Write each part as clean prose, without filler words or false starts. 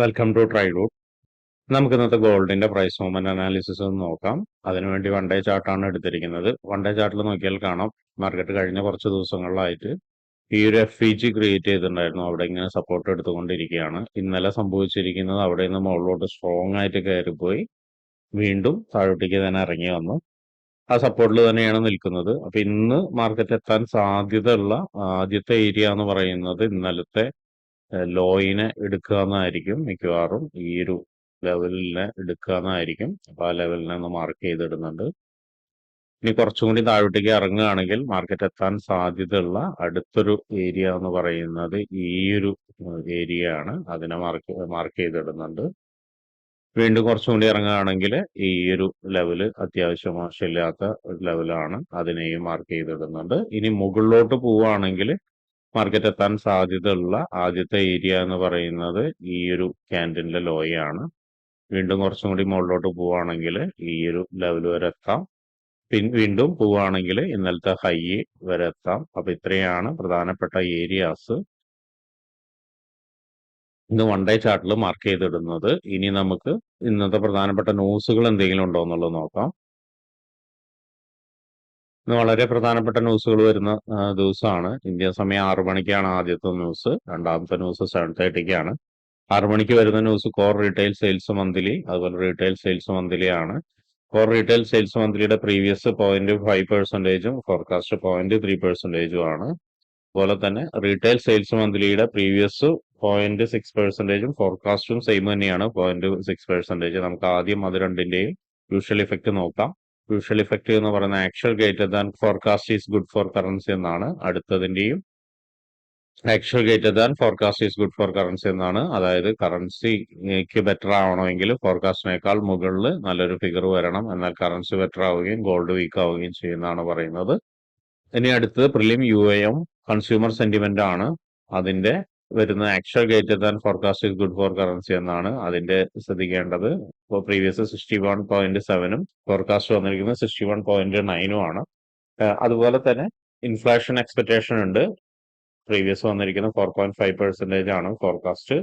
Welcome to ട്രൈഡൂട്ട്. നമുക്ക് ഇന്നത്തെ ഗോൾഡിന്റെ പ്രൈസ് മൂവ്മെന്റ് അനാലിസിസ് ഒന്ന് നോക്കാം. അതിനുവേണ്ടി വൺ ഡേ ചാർട്ടാണ് എടുത്തിരിക്കുന്നത്. വൺ ഡേ ചാർട്ടിൽ നോക്കിയാൽ കാണാം, മാർക്കറ്റ് കഴിഞ്ഞ കുറച്ച് ദിവസങ്ങളിലായിട്ട് ഈ ഒരു FVG ക്രിയേറ്റ് ചെയ്തിട്ടുണ്ടായിരുന്നു. അവിടെ ഇങ്ങനെ സപ്പോർട്ട് എടുത്തുകൊണ്ടിരിക്കുകയാണ്. ഇന്നലെ സംഭവിച്ചിരിക്കുന്നത് അവിടെ നിന്ന് മുകളിലോട്ട് സ്ട്രോങ് ആയിട്ട് കയറിപ്പോയി വീണ്ടും താഴോട്ടേക്ക് തന്നെ ഇറങ്ങി വന്നു. ആ സപ്പോർട്ടിൽ തന്നെയാണ് നിൽക്കുന്നത്. അപ്പൊ ഇന്ന് മാർക്കറ്റ് എത്താൻ സാധ്യതയുള്ള ആദ്യത്തെ ഏരിയ എന്ന് പറയുന്നത് ഇന്നലത്തെ ലോയിനെ എടുക്കുക എന്നായിരിക്കും. മിക്കവാറും ഈ ഒരു ലെവലിനെ എടുക്കുക എന്നായിരിക്കും. അപ്പൊ ആ ലെവലിനെ ഒന്ന് മാർക്ക് ചെയ്തിടുന്നുണ്ട്. ഇനി കുറച്ചും കൂടി താഴോട്ടേക്ക് ഇറങ്ങുകയാണെങ്കിൽ മാർക്കറ്റ് എത്താൻ സാധ്യതയുള്ള അടുത്തൊരു ഏരിയ എന്ന് പറയുന്നത് ഈ ഒരു ഏരിയ ആണ്. അതിനെ മാർക്ക് ചെയ്തിടുന്നുണ്ട്. വീണ്ടും കുറച്ചും കൂടി ഇറങ്ങുകയാണെങ്കിൽ ഈ ഒരു ലെവല് അത്യാവശ്യം മോശമില്ലാത്ത ലെവലാണ്. അതിനെയും മാർക്ക് ചെയ്തിടുന്നുണ്ട്. ഇനി മുകളിലോട്ട് പോവുകയാണെങ്കിൽ മാർക്കറ്റ് എത്താൻ സാധ്യതയുള്ള ആദ്യത്തെ ഏരിയ എന്ന് പറയുന്നത് ഈ ഒരു ക്യാൻഡിലിന്റെ ലോയാണ്. വീണ്ടും കുറച്ചും കൂടി മുകളിലോട്ട് പോവുകയാണെങ്കിൽ ഈ ഒരു ലെവൽ വരെ എത്താം. വീണ്ടും പോവുകയാണെങ്കിൽ ഇന്നലത്തെ ഹൈ വരെ എത്താം. അപ്പൊ ഇത്രയാണ് പ്രധാനപ്പെട്ട ഏരിയാസ് ഇന്ന് വൺ ഡേ ചാർട്ടിൽ മാർക്ക് ചെയ്തിടുന്നത്. ഇനി നമുക്ക് ഇന്നത്തെ പ്രധാനപ്പെട്ട ന്യൂസുകൾ എന്തെങ്കിലും ഉണ്ടോ എന്നുള്ളത് നോക്കാം. ഇന്ന് വളരെ പ്രധാനപ്പെട്ട ന്യൂസുകൾ വരുന്ന ദിവസമാണ്. ഇന്ത്യൻ സമയം 6 മണിക്കാണ് ആദ്യത്തെ ന്യൂസ്. രണ്ടാമത്തെ ന്യൂസ് 7:30ക്കാണ്. 6 മണിക്ക് വരുന്ന news core retail sales monthly, അതുപോലെ റീറ്റെയിൽ സെയിൽസ് മന്ത്ലി ആണ്. കോർ റീറ്റെയിൽ സെയിൽസ് മന്ത്ലിയുടെ പ്രീവിയസ് 0.5%, ഫോർകാസ്റ്റ് 0.3% ആണ്. അതുപോലെ തന്നെ റീറ്റെയിൽ സെയിൽസ് മന്ത്ലിയുടെ പ്രീവിയസ് 0.6%, ഫോർകാസ്റ്റും സെയിം തന്നെയാണ് 0.6%. നമുക്ക് ആദ്യം അത് രണ്ടിന്റെയും യൂഷ്വൽ ഇഫക്റ്റ് നോക്കാം. യൂഷ്വൽ ഇഫക്റ്റ് എന്ന് പറയുന്ന actual greater than forecast is good for currency എന്നാണ്. അടുത്തതിന്റെയും actual greater than forecast is good for currency എന്നാണ്. അതായത് കറൻസിക്ക് ബെറ്റർ ആവണമെങ്കിൽ ഫോർകാസ്റ്റിനേക്കാൾ മുകളിൽ നല്ലൊരു ഫിഗർ വരണം. എന്നാൽ കറൻസി ബെറ്റർ ആവുകയും ഗോൾഡ് വീക്ക് ആവുകയും ചെയ്യുന്നതാണ് പറയുന്നത്. ഇനി അടുത്തത് പ്രിലിം UAM കൺസ്യൂമർ സെന്റിമെന്റ് ആണ്. അതിന്റെ വരുന്ന actual greater than forecast is good for currency എന്നാണ്. അതിന്റെ ശ്രദ്ധിക്കേണ്ടത് പ്രീവിയസ് 61.7ഉം ഫോർകാസ്റ്റ് വന്നിരിക്കുന്നത് 61.9ഉം ആണ്. അതുപോലെ തന്നെ ഇൻഫ്ലേഷൻ എക്സ്പെക്ടേഷൻ ഉണ്ട്. പ്രീവിയസ് വന്നിരിക്കുന്ന 4.5% ആണ്. ഫോർകാസ്റ്റ്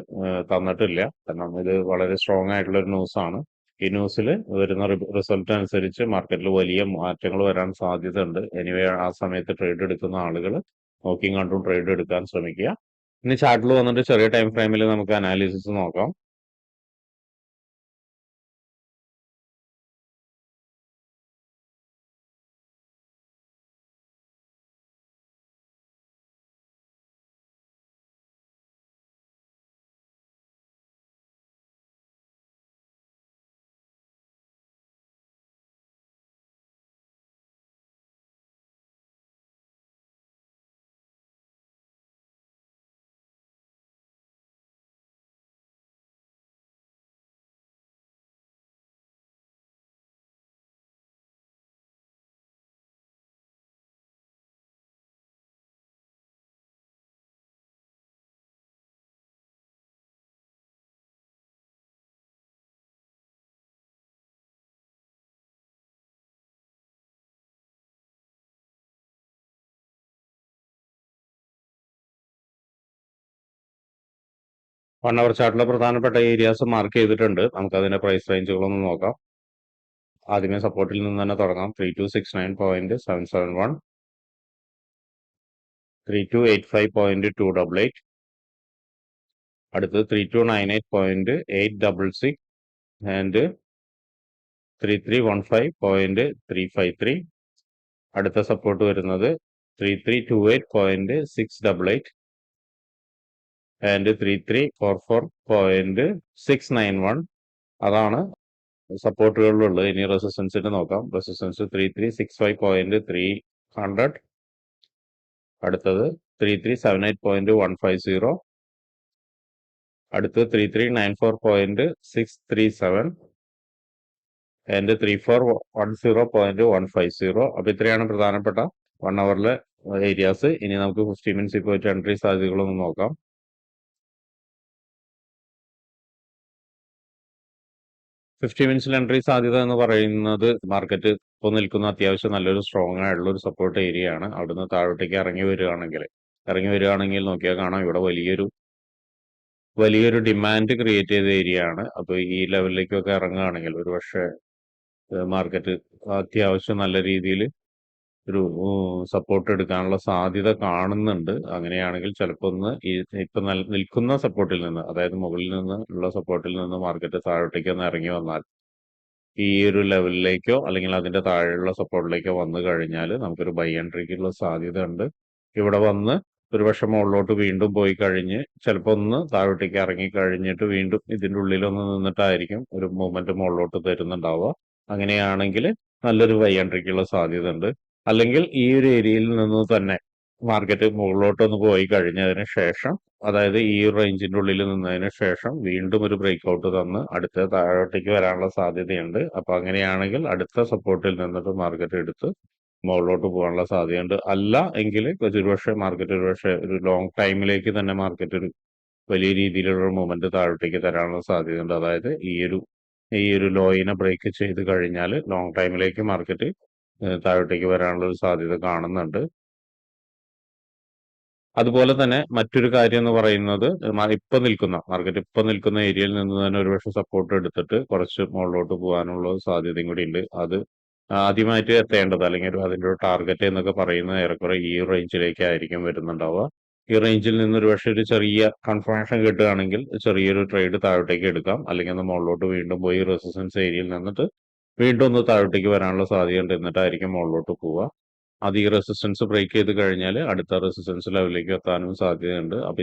തന്നിട്ടില്ല. കാരണം ഇത് വളരെ സ്ട്രോങ് ആയിട്ടുള്ള ഒരു ന്യൂസ് ആണ്. ഈ ന്യൂസിൽ വരുന്ന റിസൾട്ട് അനുസരിച്ച് മാർക്കറ്റിൽ വലിയ മാറ്റങ്ങൾ വരാൻ സാധ്യത ഉണ്ട്. എനിവേ ആ സമയത്ത് ട്രേഡ് എടുക്കുന്ന ആളുകൾ നോക്കിയും കണ്ടും ട്രേഡ് എടുക്കാൻ ശ്രമിക്കുക. ഇനി ചാർട്ടിൽ വന്നിട്ട് ചെറിയ ടൈം ഫ്രെയിമിൽ നമുക്ക് അനാലിസിസ് നോക്കാം. വൺ അവർ ചാർട്ടിലെ പ്രധാനപ്പെട്ട ഏരിയാസ് മാർക്ക് ചെയ്തിട്ടുണ്ട്. നമുക്ക് അതിന്റെ പ്രൈസ് റേഞ്ചുകളൊന്ന് നോക്കാം. ആദ്യമേ സപ്പോർട്ടിൽ നിന്ന് തന്നെ തുടങ്ങാം. 3269.771, 3285.288, അടുത്തത് 3298.866 ആൻഡ് 3315.353. അടുത്ത സപ്പോർട്ട് വരുന്നത് 3328.688 ആൻഡ് 3344.691. അതാണ് സപ്പോർട്ടുകളിലുള്ളത്. ഇനി റെസിസ്റ്റൻസിന്റെ നോക്കാം. റെസിസ്റ്റൻസ് 3365.300, അടുത്തത് 3378.150, അടുത്തത് 3394.637 ആൻഡ് 3410.150. അപ്പൊ ഇത്രയാണ് പ്രധാനപ്പെട്ട 1 അവറിലെ ഏരിയാസ്. ഇനി നമുക്ക് 50 മിനിറ്റ്സിൽ പോയിട്ട് എൻട്രി സാധ്യതകളൊന്ന് നോക്കാം. 50 മിനിറ്റ്സിൽ എൻട്രി സാധ്യത എന്ന് പറയുന്നത് മാർക്കറ്റ് ഇപ്പോൾ നിൽക്കുന്ന അത്യാവശ്യം നല്ലൊരു സ്ട്രോങ് ആയിട്ടുള്ള ഒരു സപ്പോർട്ട് ഏരിയ ആണ്. അവിടുന്ന് താഴോട്ടേക്ക് ഇറങ്ങി വരികയാണെങ്കിൽ നോക്കിയാൽ കാണാം ഇവിടെ വലിയൊരു വലിയൊരു ഡിമാൻഡ് ക്രിയേറ്റ് ചെയ്ത ഏരിയ ആണ്. അപ്പൊ ഈ ലെവലിലേക്കൊക്കെ ഇറങ്ങുകയാണെങ്കിൽ ഒരുപക്ഷെ മാർക്കറ്റ് അത്യാവശ്യം നല്ല രീതിയിൽ ഒരു സപ്പോർട്ട് എടുക്കാനുള്ള സാധ്യത കാണുന്നുണ്ട്. അങ്ങനെയാണെങ്കിൽ ചിലപ്പോൾ ഒന്ന് ഈ ഇപ്പൊ നിൽക്കുന്ന സപ്പോർട്ടിൽ നിന്ന്, അതായത് മുകളിൽ നിന്ന് ഉള്ള സപ്പോർട്ടിൽ നിന്ന് മാർക്കറ്റ് താഴോട്ടേക്ക് ഒന്ന് ഇറങ്ങി വന്നാൽ ഈ ഒരു ലെവലിലേക്കോ അല്ലെങ്കിൽ അതിന്റെ താഴെയുള്ള സപ്പോർട്ടിലേക്കോ വന്നു കഴിഞ്ഞാൽ നമുക്കൊരു ബൈ എൻട്രിക്കുള്ള സാധ്യത ഉണ്ട്. ഇവിടെ വന്ന് ഒരുപക്ഷെ മുകളിലോട്ട് വീണ്ടും പോയി കഴിഞ്ഞ് ചിലപ്പോൾ ഒന്ന് താഴോട്ടേക്ക് ഇറങ്ങി കഴിഞ്ഞിട്ട് വീണ്ടും ഇതിന്റെ ഉള്ളിലൊന്ന് നിന്നിട്ടായിരിക്കും ഒരു മൂവ്മെന്റ് മുകളിലോട്ട് തരുന്നുണ്ടാവുക. അങ്ങനെയാണെങ്കിൽ നല്ലൊരു ബൈ എൻട്രിക്കുള്ള സാധ്യത ഉണ്ട്. അല്ലെങ്കിൽ ഈ ഒരു ഏരിയയിൽ നിന്ന് തന്നെ മാർക്കറ്റ് മുകളിലോട്ടൊന്ന് പോയി കഴിഞ്ഞതിന് ശേഷം, അതായത് ഈ ഒരു റേഞ്ചിന്റെ ഉള്ളിൽ നിന്നതിന് ശേഷം വീണ്ടും ഒരു ബ്രേക്ക് ഔട്ട് തന്ന് അടുത്ത താഴോട്ടേക്ക് വരാനുള്ള സാധ്യതയുണ്ട്. അപ്പൊ അങ്ങനെയാണെങ്കിൽ അടുത്ത സപ്പോർട്ടിൽ നിന്നിട്ട് മാർക്കറ്റ് എടുത്ത് മുകളിലോട്ട് പോകാനുള്ള സാധ്യതയുണ്ട്. അല്ല എങ്കിൽ ഒരുപക്ഷെ മാർക്കറ്റ് ഒരുപക്ഷെ ഒരു ലോങ് ടൈമിലേക്ക് തന്നെ മാർക്കറ്റ് ഒരു വലിയ രീതിയിലുള്ള മൂവ്മെന്റ് താഴോട്ടേക്ക് തരാനുള്ള സാധ്യതയുണ്ട്. അതായത് ഈ ഒരു ലോയിനെ ബ്രേക്ക് ചെയ്ത് കഴിഞ്ഞാൽ ലോങ് ടൈമിലേക്ക് മാർക്കറ്റ് താഴോട്ടേക്ക് വരാനുള്ള ഒരു സാധ്യത കാണുന്നുണ്ട്. അതുപോലെ തന്നെ മറ്റൊരു കാര്യം എന്ന് പറയുന്നത് മാർക്കറ്റ് ഇപ്പൊ നിൽക്കുന്ന ഏരിയയിൽ നിന്ന് തന്നെ ഒരുപക്ഷെ സപ്പോർട്ട് എടുത്തിട്ട് കുറച്ച് മുകളിലോട്ട് പോകാനുള്ള സാധ്യതയും കൂടി ഉണ്ട്. അത് ആദ്യമായിട്ട് എത്തേണ്ടത് അല്ലെങ്കിൽ അതിന്റെ ഒരു ടാർഗറ്റ് എന്നൊക്കെ പറയുന്നത് ഏറെക്കുറെ ഈ റേഞ്ചിലേക്കായിരിക്കും വരുന്നുണ്ടാവുക. ഈ റേഞ്ചിൽ നിന്ന് ഒരുപക്ഷെ ഒരു ചെറിയ കൺഫർമേഷൻ കിട്ടുകയാണെങ്കിൽ ചെറിയൊരു ട്രേഡ് താഴോട്ടേക്ക് എടുക്കാം. അല്ലെങ്കിൽ ഒന്ന് മുകളിലോട്ട് വീണ്ടും പോയി റെസിസ്റ്റൻസ് ഏരിയയിൽ നിന്നിട്ട് വീണ്ടും ഒന്ന് താഴോട്ടേക്ക് വരാനുള്ള സാധ്യതയുണ്ട്. എന്നിട്ടായിരിക്കും മുകളിലോട്ട് പോവുക. അത് ഈ റെസിസ്റ്റൻസ് ബ്രേക്ക് ചെയ്ത് കഴിഞ്ഞാൽ അടുത്ത റെസിസ്റ്റൻസ് ലെവലിലേക്ക് എത്താനും സാധ്യതയുണ്ട്. അപ്പൊ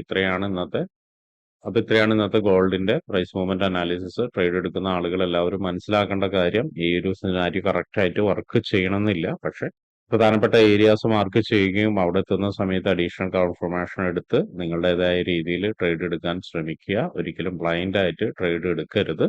ഇത്രയാണ് ഇന്നത്തെ ഗോൾഡിന്റെ പ്രൈസ് മൂവ്മെന്റ് അനാലിസിസ്. ട്രേഡ് എടുക്കുന്ന ആളുകൾ എല്ലാവരും മനസ്സിലാക്കേണ്ട കാര്യം, ഈ ഒരു സിനാരിയോ കറക്റ്റ് ആയിട്ട് വർക്ക് ചെയ്യണമെന്നില്ല. പക്ഷെ പ്രധാനപ്പെട്ട ഏരിയാസ് മാർക്ക് ചെയ്യുകയും അവിടെ എത്തുന്ന സമയത്ത് അഡീഷണൽ കൺഫർമേഷൻ എടുത്ത് നിങ്ങളുടേതായ രീതിയിൽ ട്രേഡ് എടുക്കാൻ ശ്രമിക്കുക. ഒരിക്കലും ബ്ലൈൻഡ് ആയിട്ട് ട്രേഡ് എടുക്കരുത്.